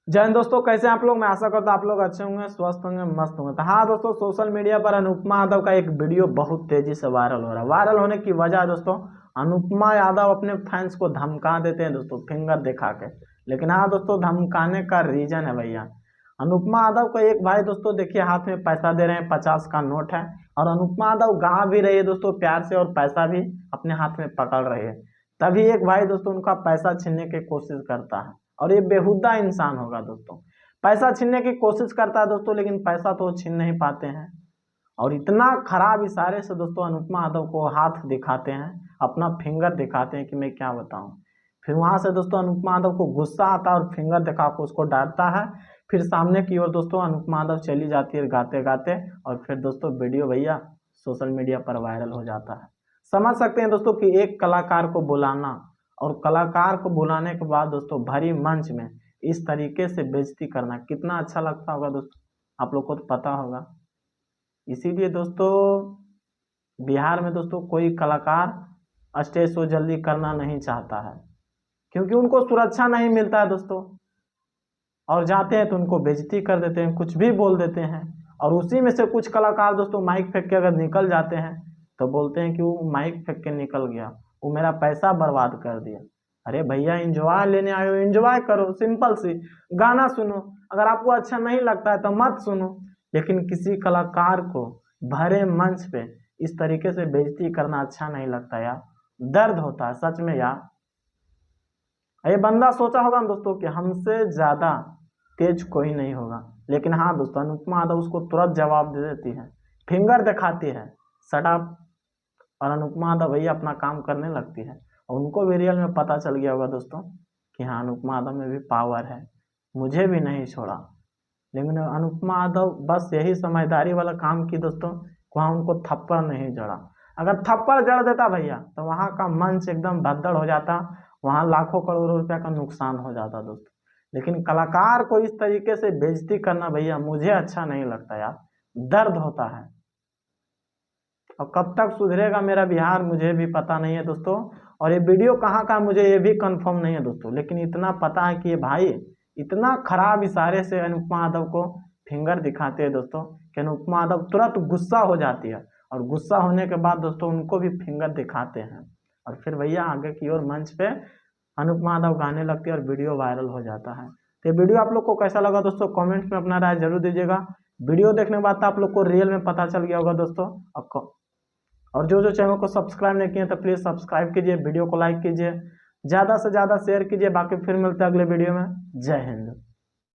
जय हिंद दोस्तों, कैसे हैं आप लोग। मैं आशा करता हूं आप लोग अच्छे होंगे, स्वस्थ होंगे, मस्त होंगे। तो हाँ दोस्तों, सोशल मीडिया पर अनुपमा यादव का एक वीडियो बहुत तेजी से वायरल हो रहा है। वायरल होने की वजह दोस्तों, अनुपमा यादव अपने फैंस को धमका देते हैं दोस्तों, फिंगर दिखा के। लेकिन हाँ दोस्तों, धमकाने का रीजन है भैया, अनुपमा यादव को एक भाई दोस्तों देखिए हाथ में पैसा दे रहे हैं, 50 का नोट है, और अनुपमा यादव गा भी रही है दोस्तों प्यार से, और पैसा भी अपने हाथ में पकड़ रही है। तभी एक भाई दोस्तों उनका पैसा छीनने की कोशिश करता है, और ये बेहुदा इंसान होगा दोस्तों। पैसा छीनने की कोशिश करता है दोस्तों, लेकिन पैसा तो छीन नहीं पाते हैं। और इतना खराब इशारे से दोस्तों अनुपमा यादव को हाथ दिखाते हैं, अपना फिंगर दिखाते हैं कि मैं क्या बताऊं। फिर वहां से दोस्तों अनुपमा यादव को गुस्सा आता है और फिंगर दिखा के उसको डांटता है। फिर सामने की ओर दोस्तों अनुपमा यादव चली जाती है गाते गाते, और फिर दोस्तों वीडियो भैया सोशल मीडिया पर वायरल हो जाता है। समझ सकते हैं दोस्तों कि एक कलाकार को बुलाना, और कलाकार को बुलाने के बाद दोस्तों भरी मंच में इस तरीके से बेइज्जती करना कितना अच्छा लगता होगा दोस्तों, आप लोग को तो पता होगा। इसीलिए दोस्तों बिहार में दोस्तों कोई कलाकार स्टेज शो जल्दी करना नहीं चाहता है, क्योंकि उनको सुरक्षा नहीं मिलता है दोस्तों। और जाते हैं तो उनको बेइज्जती कर देते हैं, कुछ भी बोल देते हैं। और उसी में से कुछ कलाकार दोस्तों माइक फेंक के अगर निकल जाते हैं तो बोलते हैं कि वो माइक फेंक के निकल गया, वो मेरा पैसा बर्बाद कर दिया। अरे भैया, एंजॉय लेने आए हो, एंजॉय करो, सिंपल सी गाना सुनो। अगर आपको अच्छा नहीं लगता है तो मत सुनो, लेकिन किसी कलाकार को भरे मंच पे इस तरीके से बेइज्जती करना अच्छा नहीं लगता यार, दर्द होता है सच में यार। ये बंदा सोचा होगा ना दोस्तों कि हमसे ज्यादा तेज कोई नहीं होगा, लेकिन हाँ दोस्तों अनुपमा यादव उसको तुरंत जवाब दे देती है, फिंगर दिखाती है, शट अप। और अनुपमा यादव भैया अपना काम करने लगती है, और उनको भी रियल में पता चल गया होगा दोस्तों कि हाँ अनुपमा यादव में भी पावर है, मुझे भी नहीं छोड़ा। लेकिन अनुपमा यादव बस यही समझदारी वाला काम की दोस्तों, वहाँ उनको थप्पड़ नहीं जड़ा। अगर थप्पड़ जड़ देता भैया तो वहाँ का मंच एकदम भद्दड़ हो जाता, वहाँ लाखों करोड़ों रुपया का नुकसान हो जाता दोस्तों। लेकिन कलाकार को इस तरीके से बेइज्जती करना भैया मुझे अच्छा नहीं लगता यार, दर्द होता है। और कब तक सुधरेगा मेरा बिहार मुझे भी पता नहीं है दोस्तों। और ये वीडियो कहाँ का मुझे ये भी कंफर्म नहीं है दोस्तों, लेकिन इतना पता है कि ये भाई इतना खराब इशारे से अनुपमा यादव को फिंगर दिखाते हैं दोस्तों कि अनुपमा यादव तुरंत गुस्सा हो जाती है, और गुस्सा होने के बाद दोस्तों उनको भी फिंगर दिखाते हैं। और फिर भैया आगे की ओर मंच पे अनुपमा यादव गाने लगती है और वीडियो वायरल हो जाता है। तो ये वीडियो आप लोग को कैसा लगा दोस्तों, कमेंट्स में अपना राय जरूर दीजिएगा। वीडियो देखने के बाद तो आप लोग को रियल में पता चल गया होगा दोस्तों। और जो जो चैनल को सब्सक्राइब नहीं किए तो प्लीज़ सब्सक्राइब कीजिए, वीडियो को लाइक कीजिए, ज़्यादा से ज़्यादा शेयर कीजिए। बाकी फिर मिलते हैं अगले वीडियो में। जय हिंद।